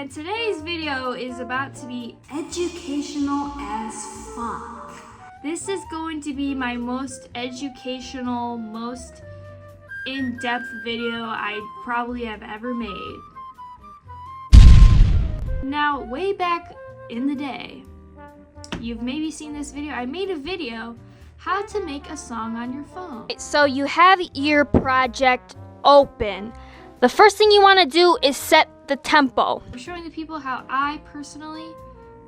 and today's video is about to be educational as fuck. This is going to be my most educational, most in-depth video I probably have ever made. Now, way back in the day, you've maybe seen this video. I made a video how to make a song on your phone. So you have your project open. The first thing you want to do is set the tempo. I'm showing the people how I personally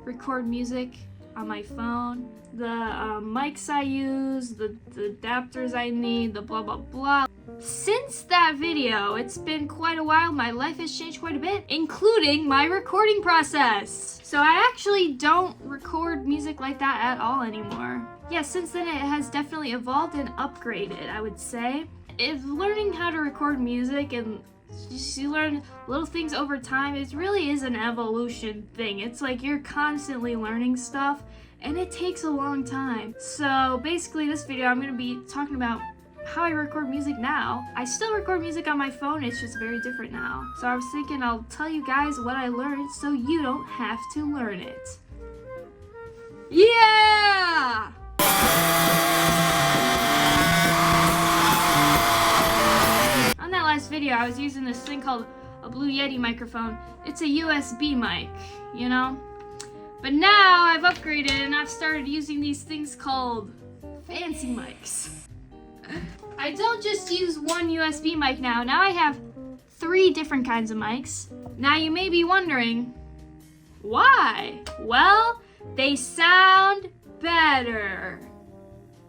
record music on my phone, the mics I use, the adapters I need, the blah blah blah. Since that video, it's been quite a while. My life has changed quite a bit, including my recording process. So I actually don't record music like that at all anymore. Yeah, since then it has definitely evolved and upgraded, I would say. If learning how to record music and you learn little things over time, it really is an evolution thing. It's like you're constantly learning stuff and it takes a long time. So basically this video I'm going to be talking about how I record music now. I still record music on my phone, it's just very different now. So I was thinking I'll tell you guys what I learned so you don't have to learn it. Yeah! On that last video, I was using this thing called a Blue Yeti microphone. It's a USB mic, you know? But now I've upgraded and I've started using these things called fancy mics. I don't just use one USB mic now. Now I have 3 different kinds of mics. Now you may be wondering, why? Well, they sound better.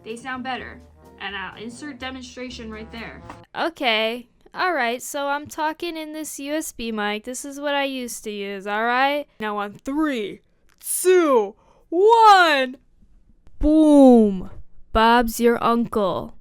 They sound better. And I'll insert demonstration right there. Okay, alright, so I'm talking in this USB mic. This is what I used to use, alright? Now on 3, 2, 1. Boom. Bob's your uncle.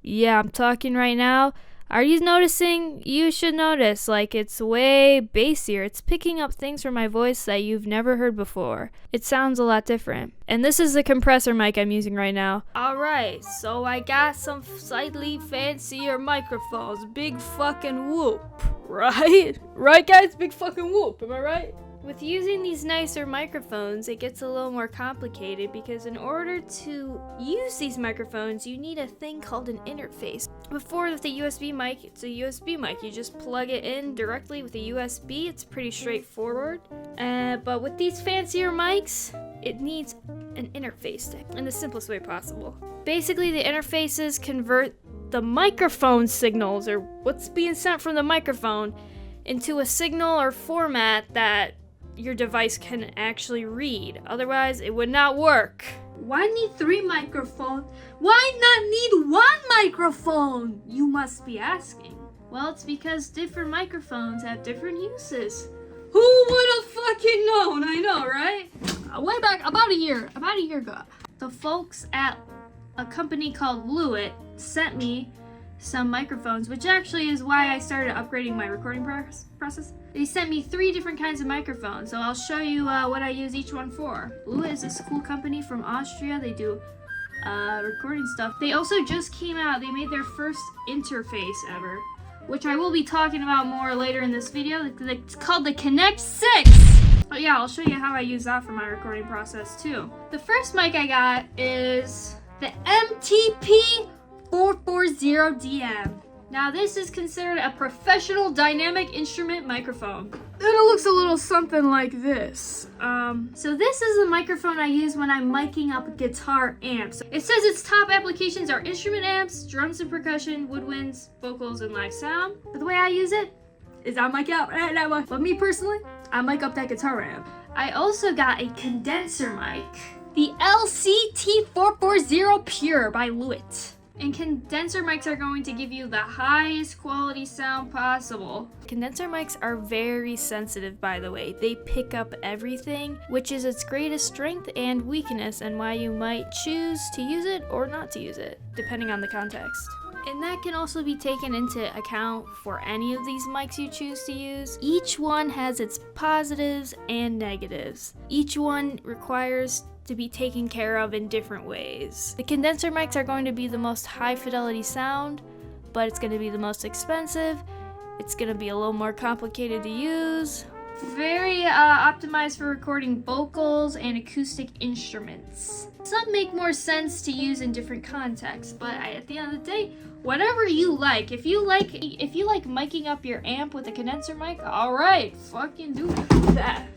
Yeah, I'm talking right now. Are you noticing? You should notice, like, it's way bassier. It's picking up things from my voice that you've never heard before. It sounds a lot different. And this is the compressor mic I'm using right now. Alright, so I got some slightly fancier microphones. Big fucking whoop, right? Right, guys? Big fucking whoop, am I right? With using these nicer microphones, it gets a little more complicated because in order to use these microphones, you need a thing called an interface. Before with the USB mic, it's a USB mic. You just plug it in directly with a USB. It's pretty straightforward. But with these fancier mics, it needs an interface in the simplest way possible. Basically, the interfaces convert the microphone signals, or what's being sent from the microphone, into a signal or format that your device can actually read. Otherwise, it would not work. Why need 3 microphones? Why not need 1 microphone? You must be asking. Well, it's because different microphones have different uses. Who would have fucking known? I know, right? Way back, about a year ago, the folks at a company called Lewitt sent me some microphones, which actually is why I started upgrading my recording process. They sent me 3 different kinds of microphones, so I'll show you what I use each one for. Lewitt is this cool company from Austria. They do recording stuff. They also just came out, they made their first interface ever, which I will be talking about more later in this video. It's called the Connect 6. But yeah, I'll show you how I use that for my recording process too. The first mic I got is the MTP 440DM. Now this is considered a professional dynamic instrument microphone. And it looks a little something like this. So this is the microphone I use when I'm miking up guitar amps. It says its top applications are instrument amps, drums and percussion, woodwinds, vocals, and live sound. But the way I use it is I mic out that one. But me personally, I mic up that guitar amp. I also got a condenser mic, the LCT440 Pure by Lewitt. And condenser mics are going to give you the highest quality sound possible. Condenser mics are very sensitive, by the way. They pick up everything, which is its greatest strength and weakness, and why you might choose to use it or not to use it, depending on the context. And that can also be taken into account for any of these mics you choose to use. Each one has its positives and negatives. Each one requires to be taken care of in different ways. The condenser mics are going to be the most high fidelity sound, but it's going to be the most expensive. It's going to be a little more complicated to use, Very optimized for recording vocals and acoustic instruments. Some make more sense to use in different contexts, but at the end of the day, whatever you like. If you like miking up your amp with a condenser mic, all right, fucking do that.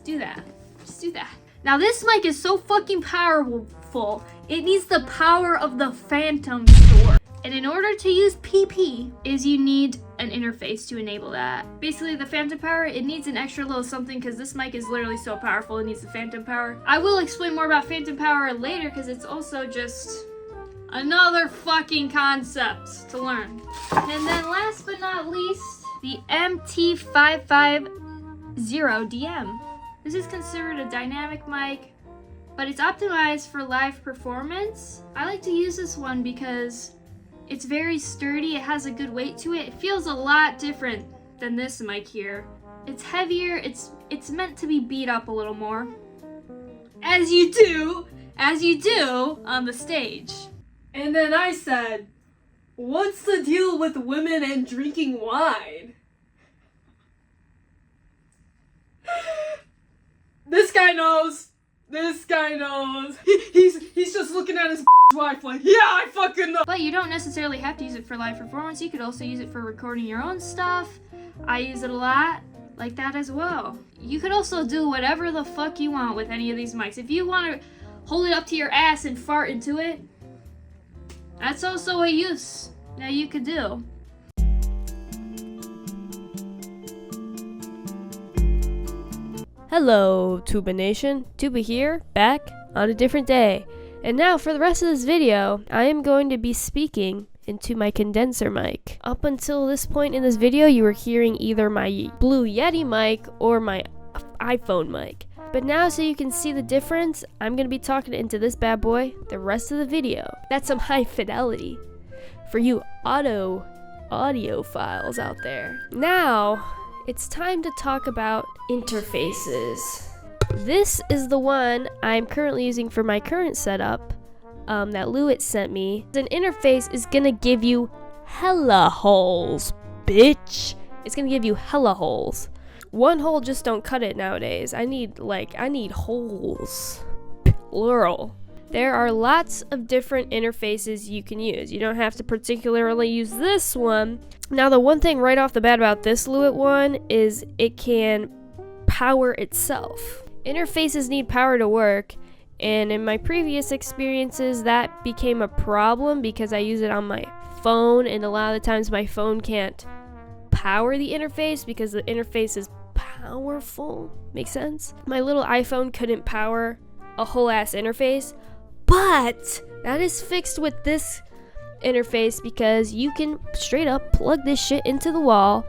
Do that. Just do that. Now this mic is so fucking powerful. It needs the power of the Phantom Store. And in order to use PP, you need an interface to enable that. Basically, the Phantom Power, it needs an extra little something because this mic is literally so powerful, it needs the Phantom Power. I will explain more about Phantom Power later because it's also just another fucking concept to learn. And then last but not least, the MT550DM. This is considered a dynamic mic, but it's optimized for live performance. I like to use this one because it's very sturdy, it has a good weight to it. It feels a lot different than this mic here. It's heavier, it's meant to be beat up a little more. As you do on the stage. And then I said, what's the deal with women and drinking wine? This guy knows. This guy knows. He's just looking at his wife like, yeah, I fucking know. But you don't necessarily have to use it for live performance. You could also use it for recording your own stuff. I use it a lot like that as well. You could also do whatever the fuck you want with any of these mics. If you want to hold it up to your ass and fart into it, that's also a use that you could do. Hello, Tuba Nation. Tuba here, back on a different day. And now for the rest of this video, I am going to be speaking into my condenser mic. Up until this point in this video, you were hearing either my Blue Yeti mic or my iPhone mic. But now so you can see the difference, I'm going to be talking into this bad boy the rest of the video. That's some high fidelity for you audiophiles out there. Now, it's time to talk about interfaces. This is the one I'm currently using for my current setup that Lewitt sent me. An interface is gonna give you hella holes, bitch. It's gonna give you hella holes. One hole just don't cut it nowadays. I need holes, plural. There are lots of different interfaces you can use. You don't have to particularly use this one. Now, the one thing right off the bat about this Lewitt one is it can power itself. Interfaces need power to work, and in my previous experiences, that became a problem because I use it on my phone, and a lot of the times my phone can't power the interface because the interface is powerful. Make sense? My little iPhone couldn't power a whole ass interface, but that is fixed with this interface because you can straight up plug this shit into the wall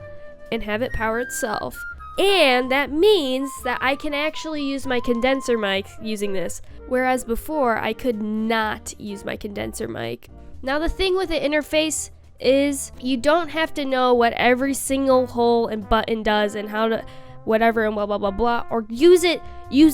and have it power itself. And that means that I can actually use my condenser mic using this, whereas before I could not use my condenser mic. Now the thing with the interface is you don't have to know what every single hole and button does and how to whatever and blah blah blah blah, or use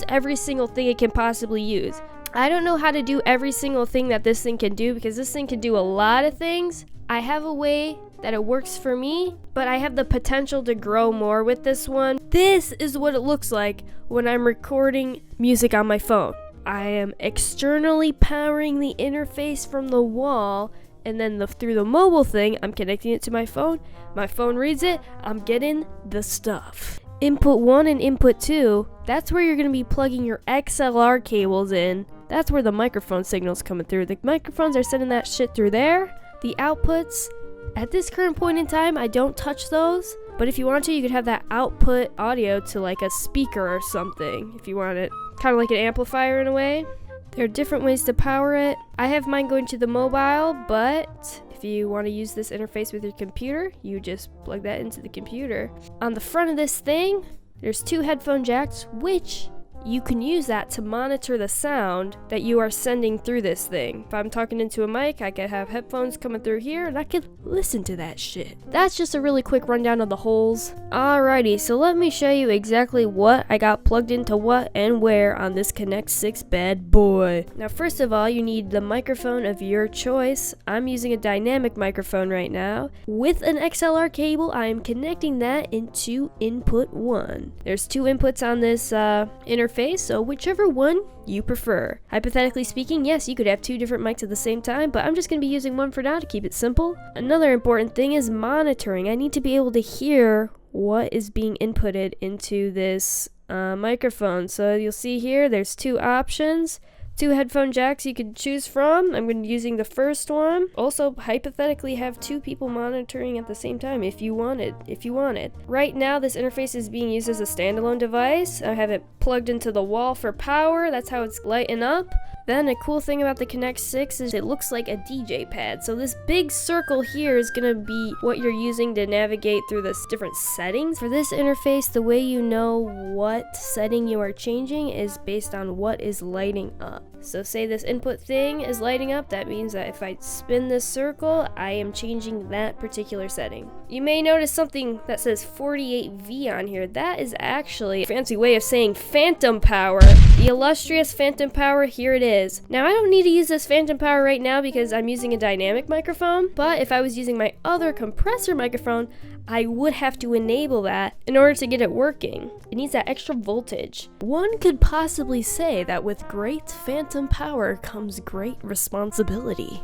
every single thing it can possibly use. I don't know how to do every single thing that this thing can do because this thing can do a lot of things. I have a way that it works for me, but I have the potential to grow more with this one. This is what it looks like when I'm recording music on my phone. I am externally powering the interface from the wall, and then through the mobile thing, I'm connecting it to my phone. My phone reads it, I'm getting the stuff. Input 1 and input 2, that's where you're going to be plugging your XLR cables in. That's where the microphone signal's coming through. The microphones are sending that shit through there. The outputs, at this current point in time, I don't touch those. But if you want to, you could have that output audio to like a speaker or something. If you want it, kind of like an amplifier in a way. There are different ways to power it. I have mine going to the mobile, but if you want to use this interface with your computer, you just plug that into the computer. On the front of this thing, there's 2 headphone jacks, which you can use that to monitor the sound that you are sending through this thing. If I'm talking into a mic, I could have headphones coming through here and I could listen to that shit. That's just a really quick rundown of the holes. Alrighty, so let me show you exactly what I got plugged into what and where on this Connect 6 bad boy. Now first of all, you need the microphone of your choice. I'm using a dynamic microphone right now. With an XLR cable, I am connecting that into input 1. There's 2 inputs on this interface, so whichever one you prefer. Hypothetically speaking, yes, you could have 2 different mics at the same time, but I'm just going to be using one for now to keep it simple. Another important thing is monitoring. I need to be able to hear what is being inputted into this microphone. So you'll see here, there's 2 options. 2 headphone jacks you could choose from. I'm going to be using the first one. Also, hypothetically have 2 people monitoring at the same time if you wanted. Right now, this interface is being used as a standalone device. I have it plugged into the wall for power. That's how it's lighting up. Then a cool thing about the Connect 6 is it looks like a DJ pad. So this big circle here is going to be what you're using to navigate through the different settings. For this interface, the way you know what setting you are changing is based on what is lighting up. So say this input thing is lighting up, that means that if I spin this circle, I am changing that particular setting. You may notice something that says 48V on here. That is actually a fancy way of saying phantom power. The illustrious phantom power, here it is. Now I don't need to use this phantom power right now because I'm using a dynamic microphone, but if I was using my other compressor microphone, I would have to enable that in order to get it working. It needs that extra voltage. One could possibly say that with great phantom power comes great responsibility.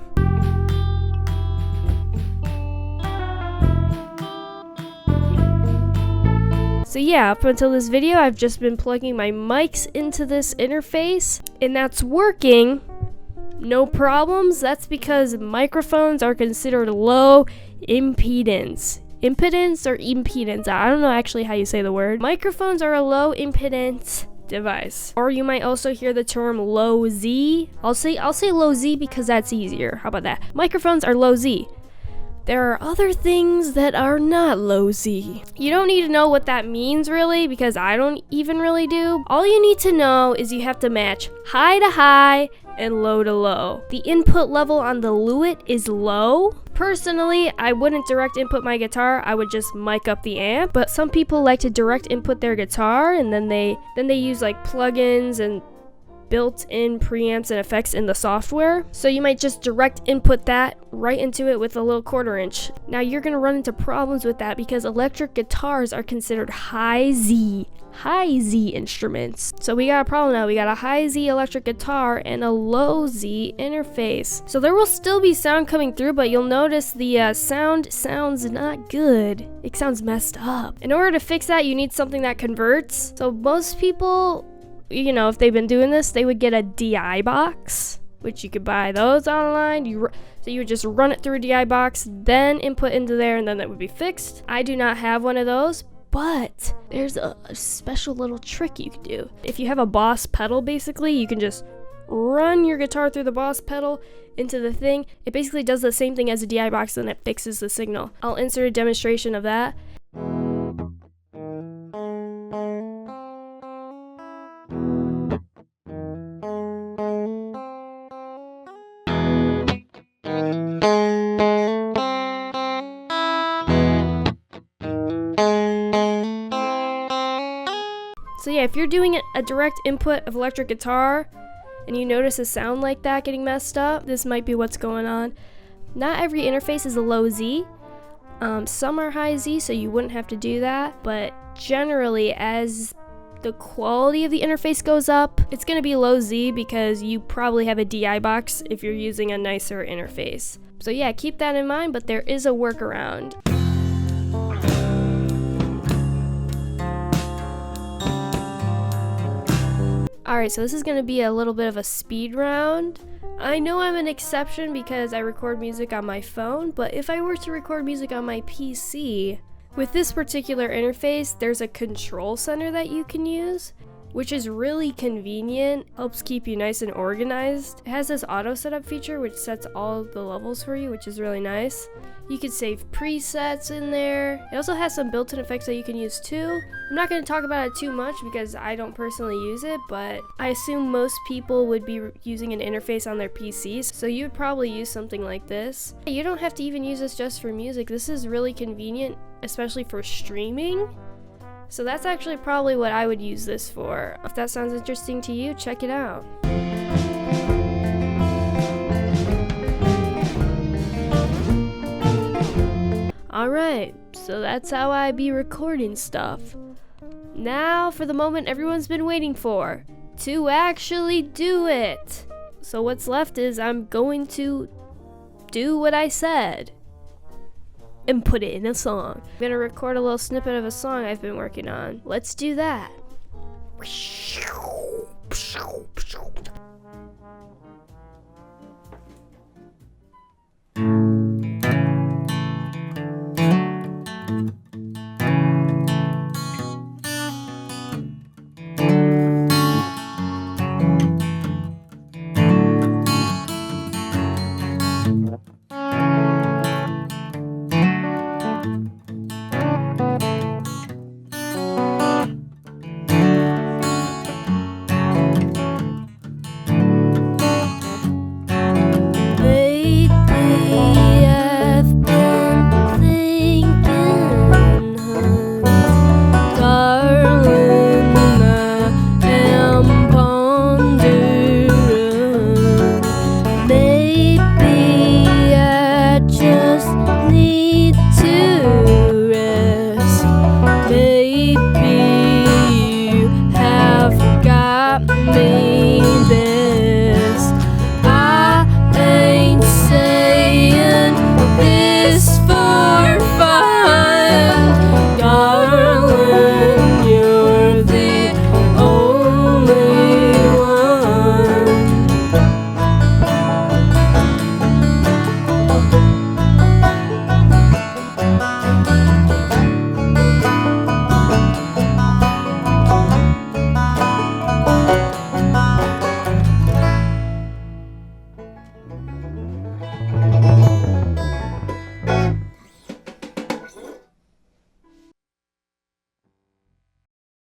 So yeah, up until this video, I've just been plugging my mics into this interface, and that's working. No problems. That's because microphones are considered low impedance. Impedance or impedance? I don't know actually how you say the word. Microphones are a low impedance device. Or you might also hear the term low Z. I'll say low Z because that's easier. How about that? Microphones are low Z. There are other things that are not low Z. You don't need to know what that means really, because I don't even really do. All you need to know is you have to match high to high and low to low. The input level on the Lewitt is low. Personally, I wouldn't direct input my guitar, I would just mic up the amp, but some people like to direct input their guitar and then they use like plugins and built-in preamps and effects in the software. So you might just direct input that right into it with a little 1/4 inch. Now you're gonna run into problems with that because electric guitars are considered high Z instruments. So we got a problem now. We got a high Z electric guitar and a low Z interface. So there will still be sound coming through, but you'll notice the sound sounds not good. It sounds messed up. In order to fix that, you need something that converts. So most people, you know, if they've been doing this, they would get a DI box, which you could buy those online. So you would just run it through a DI box, then input into there, and then that would be fixed. I do not have one of those, but there's a special little trick you can do. If you have a Boss pedal, basically, you can just run your guitar through the Boss pedal into the thing. It basically does the same thing as a DI box, and it fixes the signal. I'll insert a demonstration of that. So yeah, if you're doing a direct input of electric guitar and you notice a sound like that getting messed up, this might be what's going on. Not every interface is a low Z. Some are high Z, so you wouldn't have to do that. But generally, as the quality of the interface goes up, it's going to be low Z because you probably have a DI box if you're using a nicer interface. So yeah, keep that in mind, but there is a workaround. Alright, so this is going to be a little bit of a speed round. I know I'm an exception because I record music on my phone, but if I were to record music on my PC, with this particular interface, there's a control center that you can use. which is really convenient, helps keep you nice and organized. It has this auto setup feature which sets all the levels for you, which is really nice. You can save presets in there. It also has some built-in effects that you can use too. I'm not going to talk about it too much because I don't personally use it, but I assume most people would be using an interface on their PCs, so you would probably use something like this. You don't have to even use this just for music. This is really convenient, especially for streaming. So that's actually probably what I would use this for. If that sounds interesting to you, check it out. Alright, so that's how I be recording stuff. Now for the moment everyone's been waiting for, to actually do it. So what's left is I'm going to do what I said and put it in a song. I'm gonna record a little snippet of a song I've been working on. Let's do that.